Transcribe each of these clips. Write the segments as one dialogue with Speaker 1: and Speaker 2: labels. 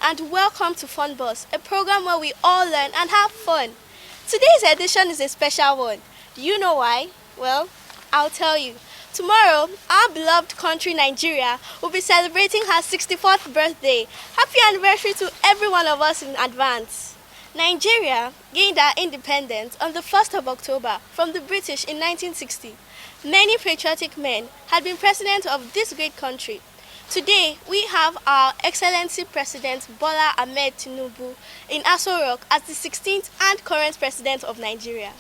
Speaker 1: and welcome to Funbus, a program where we all learn and have fun. Today's edition is a special one. Do you know why? Well, I'll tell you. Tomorrow, our beloved country Nigeria will be celebrating her 64th birthday. Happy anniversary to every one of us in advance. Nigeria gained our independence on the 1st of October from the British in 1960. Many patriotic men had been president of this great country. Today, we have our Excellency President Bola Ahmed Tinubu in Aso Rock as the 16th and current president of Nigeria.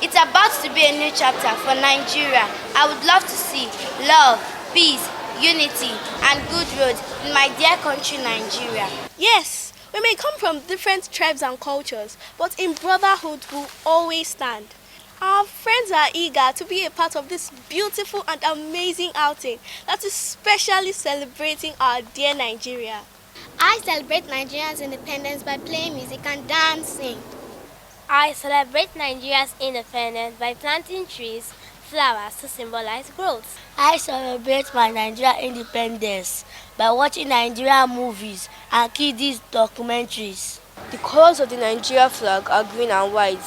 Speaker 2: It's about to be a new chapter for Nigeria. I would love to see love, peace, unity, and good roads in my dear country, Nigeria.
Speaker 1: Yes, we may come from different tribes and cultures, but in brotherhood we'll always stand. Our friends are eager to be a part of this beautiful and amazing outing that is specially celebrating our dear Nigeria.
Speaker 3: I celebrate Nigeria's independence by playing music and dancing.
Speaker 4: I celebrate Nigeria's independence by planting trees, flowers to symbolize growth.
Speaker 5: I celebrate my Nigeria independence by watching Nigerian movies and kids documentaries.
Speaker 6: The colors of the Nigeria flag are green and white.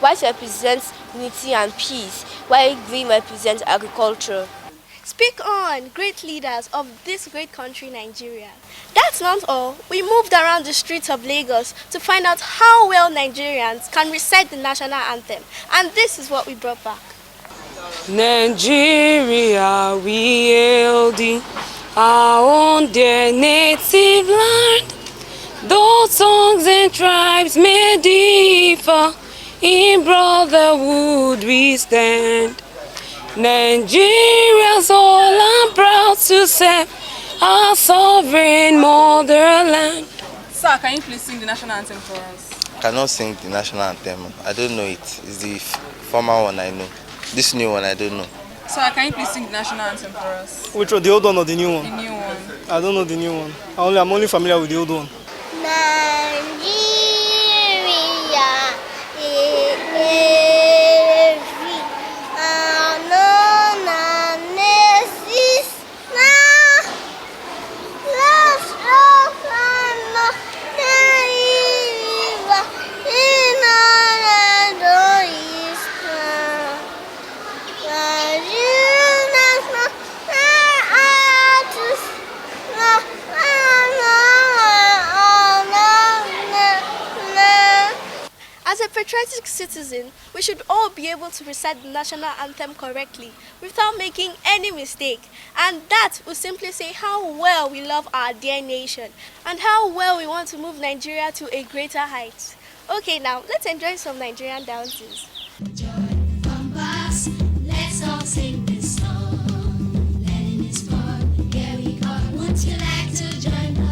Speaker 6: White represents unity and peace, while green represents agriculture.
Speaker 1: Speak on, great leaders of this great country, Nigeria. That's not all. We moved around the streets of Lagos to find out how well Nigerians can recite the national anthem. And this is what we brought back.
Speaker 7: Nigeria, we hail thee, our own dear native land. Though tongues and tribes may differ, in brotherhood we stand. Nigeria's all I'm proud to serve, our sovereign motherland.
Speaker 8: Sir, can you please sing the national anthem for us?
Speaker 9: I cannot sing the national anthem. I don't know it. It's the former one I know. This new one I don't know.
Speaker 8: Sir, can you please sing the national anthem for us?
Speaker 10: Which one, the old one or the new one?
Speaker 8: The new one.
Speaker 10: I don't know the new one. I'm only familiar with the old one.
Speaker 1: As a patriotic citizen, we should all be able to recite the national anthem correctly without making any mistake. And that will simply say how well we love our dear nation and how well we want to move Nigeria to a greater height. Okay, now let's enjoy some Nigerian dances.
Speaker 11: Funbus, let's all sing this song. Letting is fun, here we go. Would you like to join the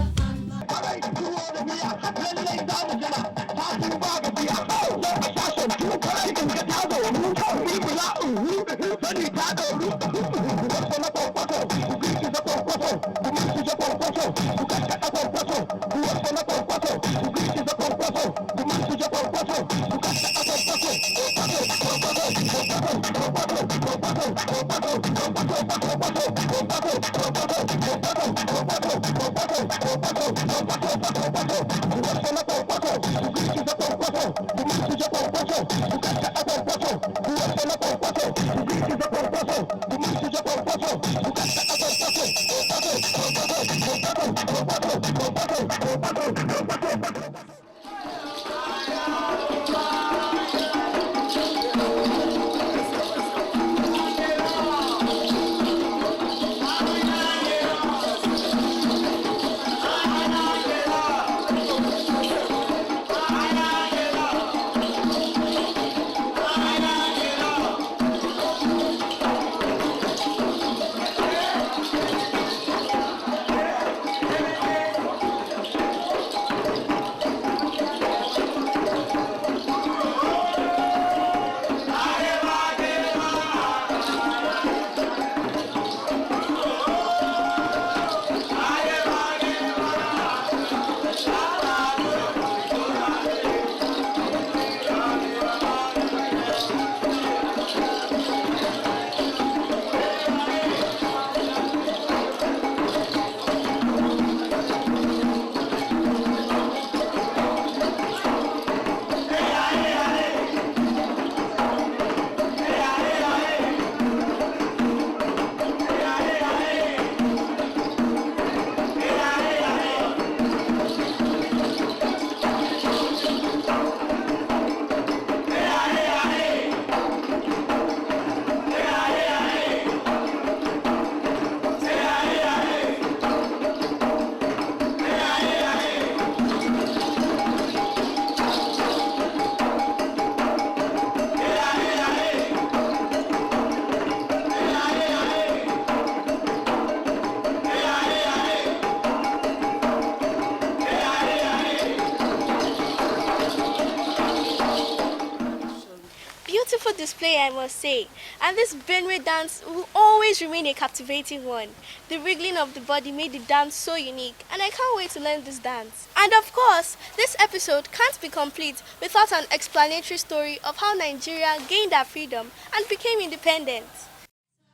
Speaker 1: beautiful display, I must say. And this Benue dance will always remain a captivating one. The wriggling of the body made the dance so unique, and I can't wait to learn this dance. And of course, this episode can't be complete without an explanatory story of how Nigeria gained her freedom and became independent.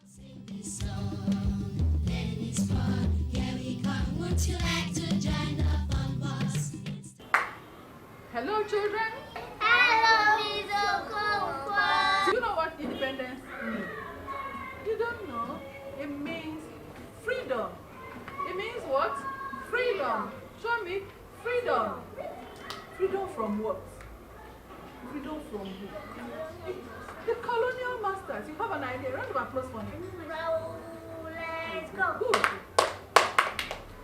Speaker 11: Sing this song, letting it spark. Here we come. Would you like to join the Funbus?
Speaker 8: Hello, children.
Speaker 2: Hello, Miss Okonkwo.
Speaker 8: Do you know what independence means? You don't know? It means freedom. It means what? Freedom. Show me. Freedom. Freedom from what? Freedom from who? The colonial masters. You have an idea. Round of applause for me.
Speaker 2: Let's go.
Speaker 8: Good.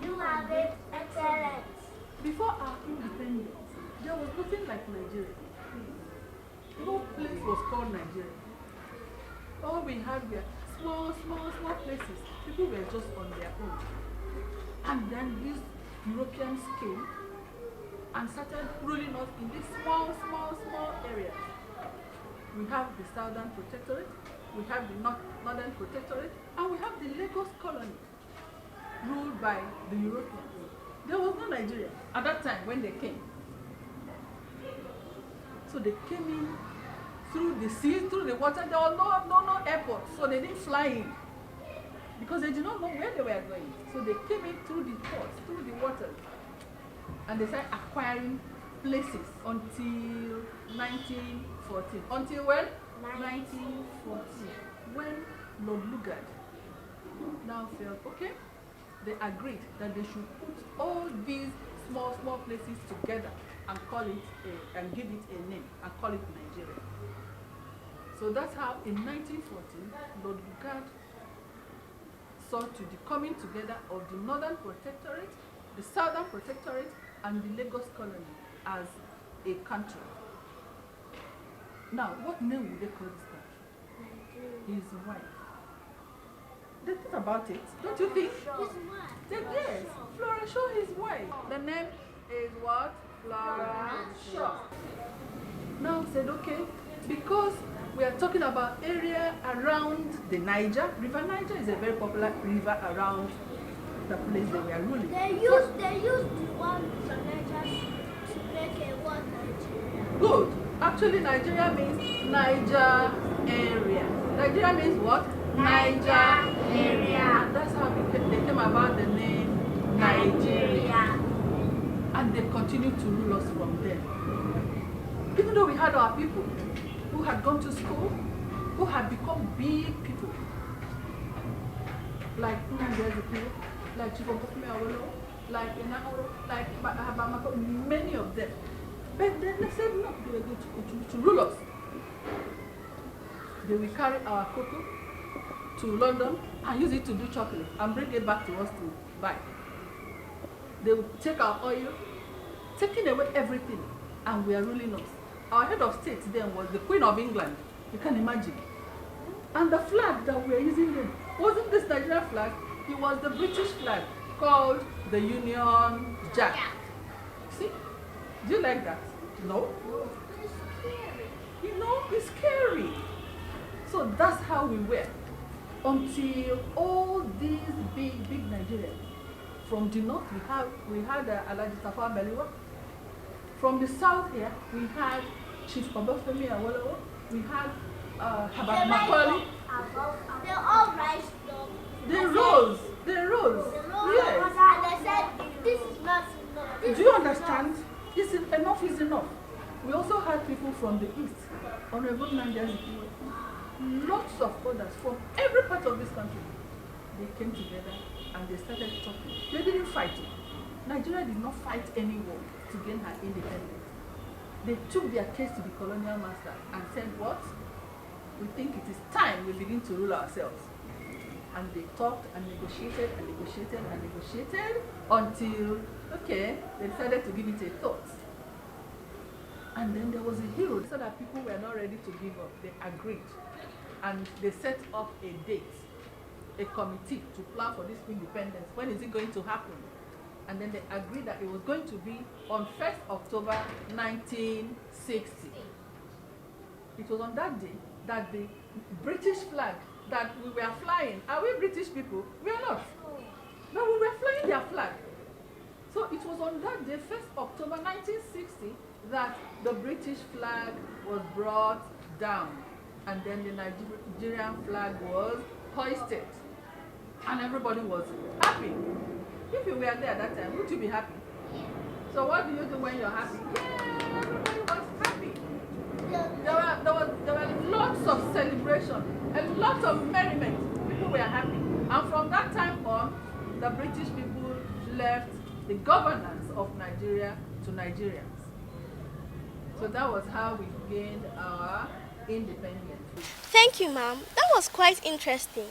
Speaker 2: You have it, excellent.
Speaker 8: Before our independence, there was nothing like Nigeria. No place was called Nigeria. All we had were small places. People were just on their own. And then these Europeans came and started ruling us in these small areas. We have the Southern Protectorate, we have the Northern Protectorate, and we have the Lagos colony ruled by the Europeans. There was no Nigeria at that time when they came. So they came in through the sea, through the water. There was no airport, so they didn't fly in because they did not know where they were going. So they came in through the ports, through the waters, and they started acquiring places until 1914. Until when? 1914. When Lord Lugard now felt, okay, they agreed that they should put all these small places together and call it and give it a name and call it Nigeria. So that's how in 1914 Lord Lugard saw to the coming together of the Northern Protectorate, the Southern Protectorate, and the Lagos colony as a country. Now, what name would they call this country? His wife. They thought about it, don't you think? Yes, Flora Shaw, his wife. The name is what? Flora Shaw. Now said, okay, because we are talking about area around the Niger. River Niger is a very popular river around the place they were ruling.
Speaker 2: They used the one for Niger to make a word Nigeria.
Speaker 8: Good. Actually, Nigeria means Niger area. Nigeria means what? Niger area. And that's how they came about the name Nigeria. And they continued to rule us from there. Even though we had our people who had gone to school, who had become big people, like like Chibokofumi, like many of them. But then they said no, they were going to continue to rule us. They will carry our cocoa to London and use it to do chocolate and bring it back to us to buy. They will take our oil, taking away everything, and we are ruling us. Our head of state then was the Queen of England. You can imagine. And the flag that we are using then wasn't this Nigerian flag, it was the British flag called the Union Jack. See? Do you like that? No?
Speaker 2: It's scary.
Speaker 8: You know, it's scary. So that's how we were until all these big Nigerians. From the north we had Alhaji Tafawa Balewa. From the south here we had Chief Obafemi Awolowo. We had Herbert Macaulay.
Speaker 2: They all rise up.
Speaker 8: They rose. Yes.
Speaker 2: And they said, this is not enough.
Speaker 8: Do you understand? Enough is enough. We also had people from the east, Honorable Nanjazi, lots of others from every part of this country. They came together and they started talking. They didn't fight it. Nigeria did not fight any war to gain her independence. They took their case to the colonial master and said, what? We think it is time we begin to rule ourselves. And they talked and negotiated until, okay, they decided to give it a thought. And then there was a hero, so that people were not ready to give up. They agreed. And they set up a date, a committee to plan for this independence. When is it going to happen? And then they agreed that it was going to be on 1st October 1960. it was on that day that the British flag that we were flying, are we British people? We are not. But we were flying their flag. So it was on that day, 1st October 1960, that the British flag was brought down. And then the Nigerian flag was hoisted. And everybody was happy. If you were there at that time, would you be happy? So what do you do when you're happy? Yeah, everybody was happy. There were lots of celebration and lots of merriment. People were happy. And from that time on, the British people left the governance of Nigeria to Nigerians. So that was how we gained our independence.
Speaker 1: Thank you, ma'am. That was quite interesting.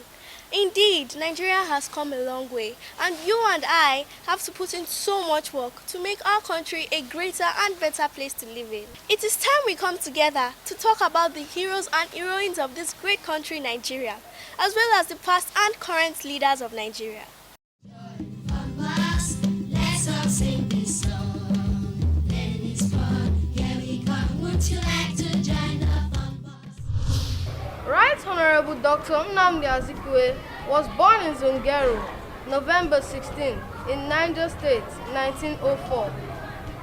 Speaker 1: Indeed, Nigeria has come a long way, and you and I have to put in so much work to make our country a greater and better place to live in. It is time we come together to talk about the heroes and heroines of this great country, Nigeria, as well as the past and current leaders of Nigeria.
Speaker 11: Funbus, let's all sing this song. Learning is fun, here we come. Would you like to join the Funbus?
Speaker 12: Right Honorable Dr. Nnamdi Azikiwe was born in Zungeru, November 16, in Niger State, 1904.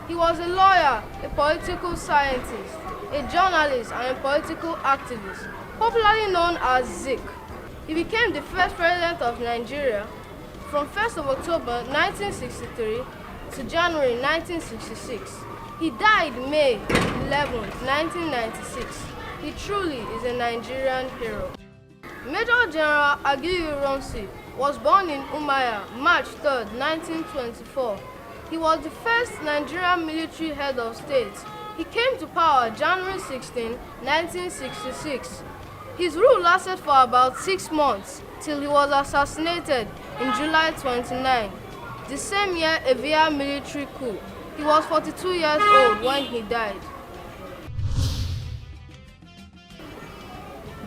Speaker 12: He was a lawyer, a political scientist, a journalist, and a political activist, popularly known as Zik. He became the first president of Nigeria from 1st of October 1963 to January 1966. He died May 11, 1996. He truly is a Nigerian hero. Major General Aguiyi Ironsi was born in Umuahia, March 3, 1924. He was the first Nigerian military head of state. He came to power January 16, 1966. His rule lasted for about 6 months till he was assassinated in July 29. The same year, a via military coup. He was 42 years old when he died.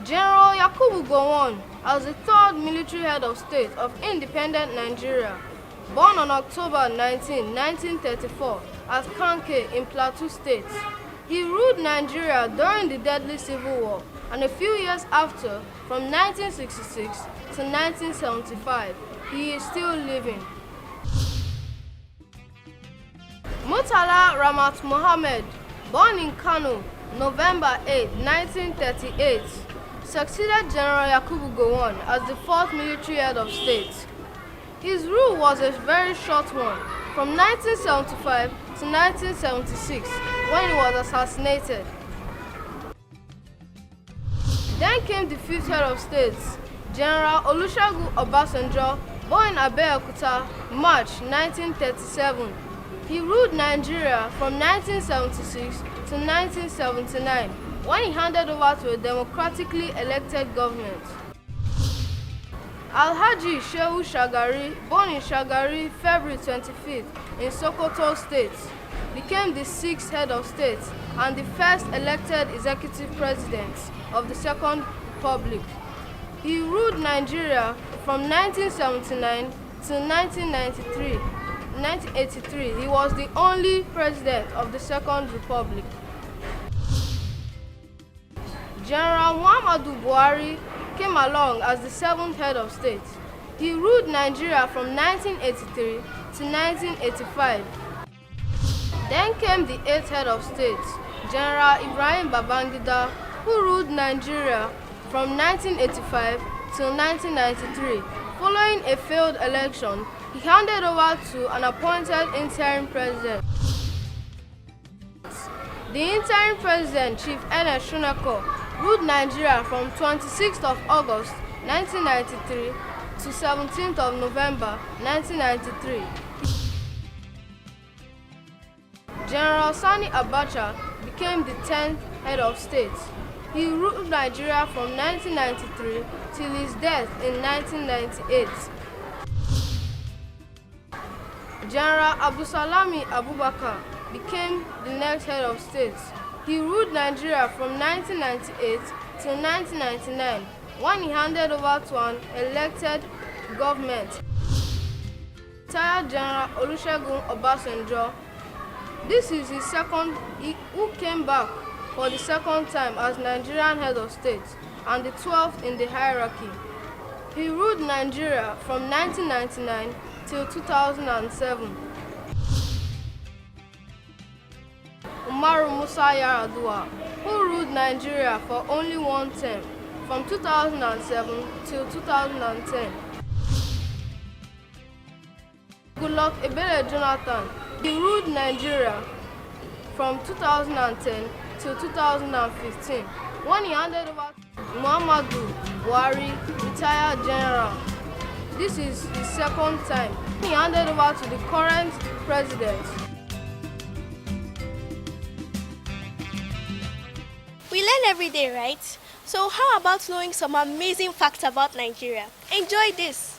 Speaker 12: General Yakubu Gowon, as the third military head of state of independent Nigeria, born on October 19, 1934 at Kanke in Plateau State. He ruled Nigeria during the deadly Civil War and a few years after, from 1966 to 1975. He is still living. Murtala Ramat Mohammed, born in Kano, November 8, 1938, succeeded General Yakubu Gowon as the fourth military head of state. His rule was a very short one, from 1975 to 1976, when he was assassinated. Then came the fifth head of state, General Olusegun Obasanjo, born in Abeokuta, March 1937. He ruled Nigeria from 1976 to 1979, when he handed over to a democratically elected government. Alhaji Shehu Shagari, born in Shagari, February 25th, in Sokoto State, became the sixth head of state and the first elected executive president of the Second Republic. He ruled Nigeria from 1979 to 1983. He was the only president of the Second Republic. General Muhammadu Buhari came along as the seventh head of state. He ruled Nigeria from 1983 to 1985. Then came the eighth head of state, General Ibrahim Babangida, who ruled Nigeria from 1985 till 1993. Following a failed election, he handed over to an appointed interim president. The interim president, Chief Ernest Shuneko, ruled Nigeria from 26th of August 1993 to 17th of November 1993. General Sani Abacha became the 10th head of state. He ruled Nigeria from 1993 till his death in 1998. General Abdusalami Abubakar became the next head of state. He ruled Nigeria from 1998 till 1999, when he handed over to an elected government. Retired General Olusegun Obasanjo. This is his second, who came back for the second time as Nigerian head of state and the 12th in the hierarchy. He ruled Nigeria from 1999 till 2007. Umaru Musa Yar'Adua, who ruled Nigeria for only one term, from 2007 till 2010. Goodluck Ebele Jonathan, he ruled Nigeria from 2010 till 2015, when he handed over to Muhammadu Buhari, retired general. This is the second time he handed over to the current president.
Speaker 1: We learn every day, right? So how about knowing some amazing facts about Nigeria? Enjoy this!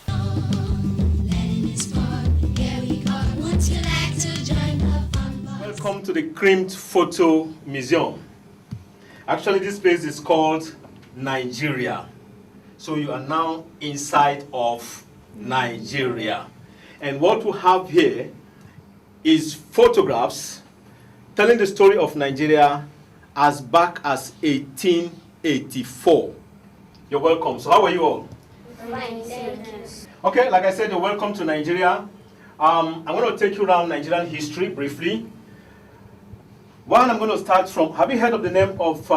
Speaker 13: Welcome to the Crimped Photo Museum. Actually, this place is called Nigeria. So you are now inside of Nigeria. And what we have here is photographs telling the story of Nigeria as back as 1884. You're welcome. So how are you all?
Speaker 2: Fine, thank you.
Speaker 13: Okay, like I said, you're welcome to Nigeria. I'm going to take you around Nigerian history briefly. One, I'm going to start from, have you heard of the name of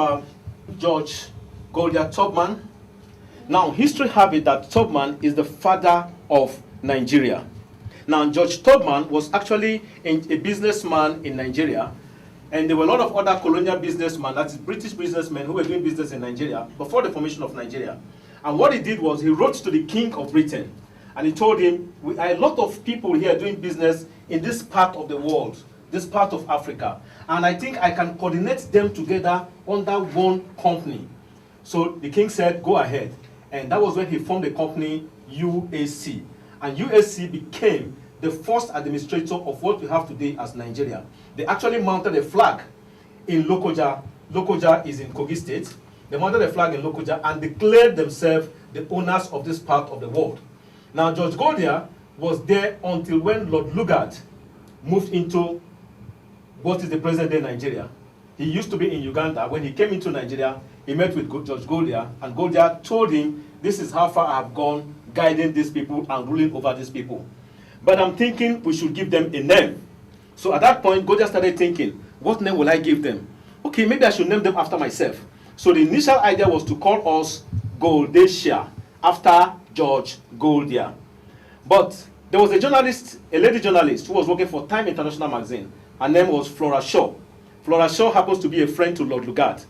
Speaker 13: George Goliath Tubman? Now, history have it that Tubman is the father of Nigeria. Now, George Tubman was actually a businessman in Nigeria, and there were a lot of other colonial businessmen, that is British businessmen, who were doing business in Nigeria before the formation of Nigeria. And what he did was he wrote to the King of Britain, and he told him, we are a lot of people here doing business in this part of the world, this part of Africa, and I think I can coordinate them together under one company. So the king said, go ahead. And that was when he formed the company UAC. And UAC became the first administrator of what we have today as Nigeria. They actually mounted a flag in Lokoja. Lokoja is in Kogi State. They mounted a flag in Lokoja and declared themselves the owners of this part of the world. Now, George Goliath was there until when Lord Lugard moved into what is the present-day Nigeria. He used to be in Uganda. When he came into Nigeria, he met with George Goliath, and Goliath told him, this is how far I have gone guiding these people and ruling over these people. But I'm thinking we should give them a name. So at that point, Goliath started thinking, what name will I give them? Okay, maybe I should name them after myself. So the initial idea was to call us Goldacia, after George Goliath. But there was a journalist, a lady journalist, who was working for Time International magazine. Her name was Flora Shaw. Flora Shaw happens to be a friend to Lord Lugard.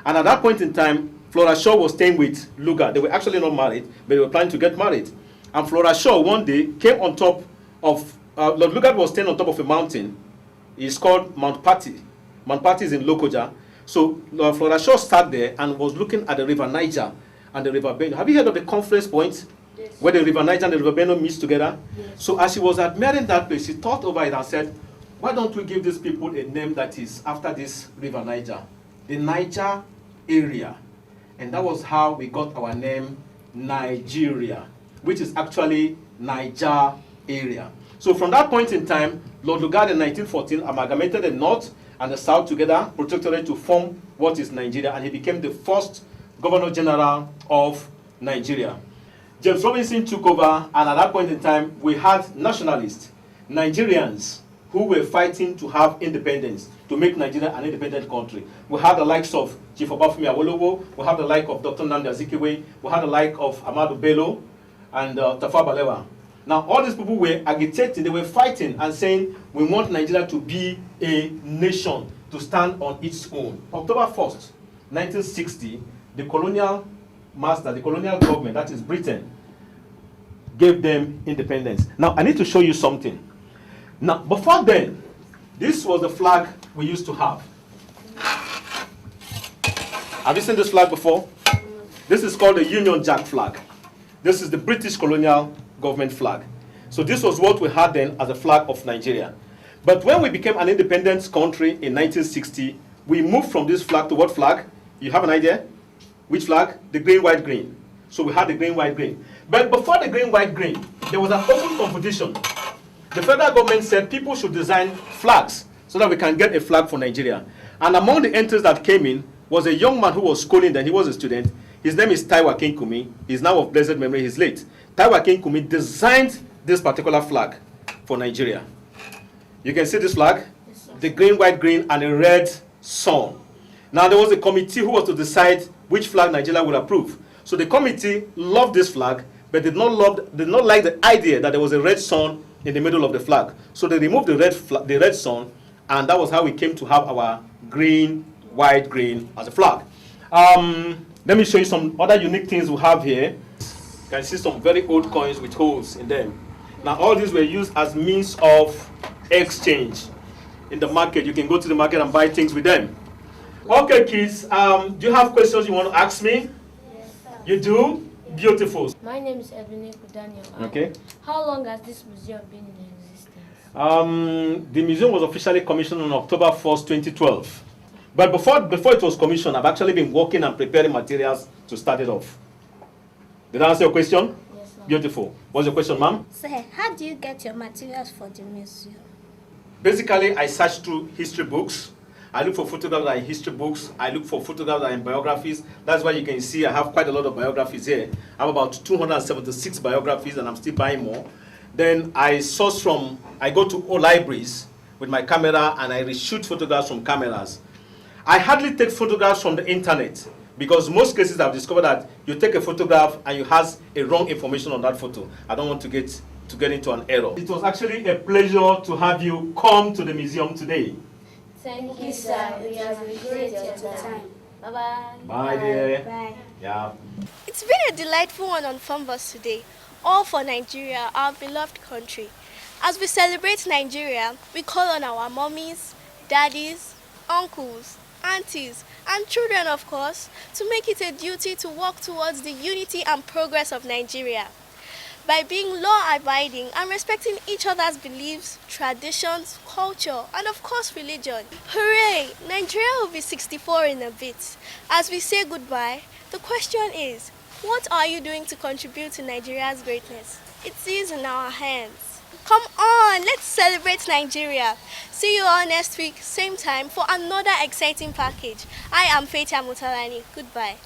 Speaker 13: And at that point in time, Flora Shaw was staying with Lugard. They were actually not married, but they were planning to get married. And Flora Shaw one day came on top of, Lord Lugard was staying on top of a mountain. It's called Mount Patti. Mount Patti is in Lokoja. So Flora Shaw sat there and was looking at the river Niger and the river Benue. Have you heard of the confluence point? Yes. Where the river Niger and the river Benue meets together? Yes. So as she was admiring that place, she thought over it and said, why don't we give these people a name that is after this river Niger? The Niger area. And that was how we got our name Nigeria, which is actually Niger area. So from that point in time, Lord Lugard in 1914 amalgamated the north and the south together, protectorate, to form what is Nigeria, and he became the first Governor General of Nigeria. James Robinson took over, and at that point in time, we had nationalists, Nigerians, who were fighting to have independence, to make Nigeria an independent country. We had the likes of Chief Obafemi Awolowo, we had the like of Dr. Nnamdi Azikiwe, we had the like of Ahmadu Bello, and Tafawa Balewa. Now, all these people were agitating, they were fighting and saying, we want Nigeria to be a nation, to stand on its own. October 1st, 1960, the colonial master, the colonial government, that is Britain, gave them independence. Now, I need to show you something. Now, before then, this was the flag we used to have. Have you seen this flag before? This is called the Union Jack flag. This is the British colonial government flag. So this was what we had then as a flag of Nigeria. But when we became an independent country in 1960, we moved from this flag to what flag? You have an idea? Which flag? The green, white, green. So we had the green, white, green. But before the green, white, green, there was an open competition. The federal government said people should design flags so that we can get a flag for Nigeria. And among the entries that came in was a young man who was schooling then. He was a student. His name is Taiwa Kinkumi. He's now of blessed memory. He's late. Taiwa Kinkumi designed this particular flag for Nigeria. You can see this flag, the green, white, green, and a red sun. Now there was a committee who was to decide which flag Nigeria would approve. So the committee loved this flag, but did not like the idea that there was a red sun in the middle of the flag. So they removed the red sun, and that was how we came to have our green, white, green as a flag. Let me show you some other unique things we have here. You can see some very old coins with holes in them. Now all these were used as means of exchange. In the market, you can go to the market and buy things with them. Okay, kids, do you have questions you want to ask me?
Speaker 14: Yes, sir.
Speaker 13: You do? Beautiful.
Speaker 14: My name is Ebony Daniel.
Speaker 13: Okay.
Speaker 14: How long has this museum been in existence?
Speaker 13: The museum was officially commissioned on October 1st, 2012. But before it was commissioned, I've actually been working and preparing materials to start it off. Did I answer your question?
Speaker 14: Yes, sir.
Speaker 13: Beautiful. What's your question, ma'am?
Speaker 3: Sir, how do you get your materials for the museum?
Speaker 13: Basically, I search through history books. I look for photographs that are in history books. I look for photographs that are in biographies. That's why you can see I have quite a lot of biographies here. I have about 276 biographies, and I'm still buying more. Then I go to all libraries with my camera, and I reshoot photographs from cameras. I hardly take photographs from the internet, because most cases I've discovered that you take a photograph and you have a wrong information on that photo. I don't want to get into an error. It was actually a pleasure to have you come to the museum today.
Speaker 14: Thank you, sir. It has been great your time. Bye-bye.
Speaker 13: Bye, dear.
Speaker 3: Bye.
Speaker 13: Yeah.
Speaker 1: It's been a delightful one on Funbus today, all for Nigeria, our beloved country. As we celebrate Nigeria, we call on our mommies, daddies, uncles, aunties, and children, of course, to make it a duty to work towards the unity and progress of Nigeria. By being law-abiding and respecting each other's beliefs, traditions, culture, and of course religion. Hooray! Nigeria will be 64 in a bit. As we say goodbye, the question is, what are you doing to contribute to Nigeria's greatness? It is in our hands. Come on, let's celebrate Nigeria. See you all next week, same time, for another exciting package. I am Fetia Mutalani. Goodbye.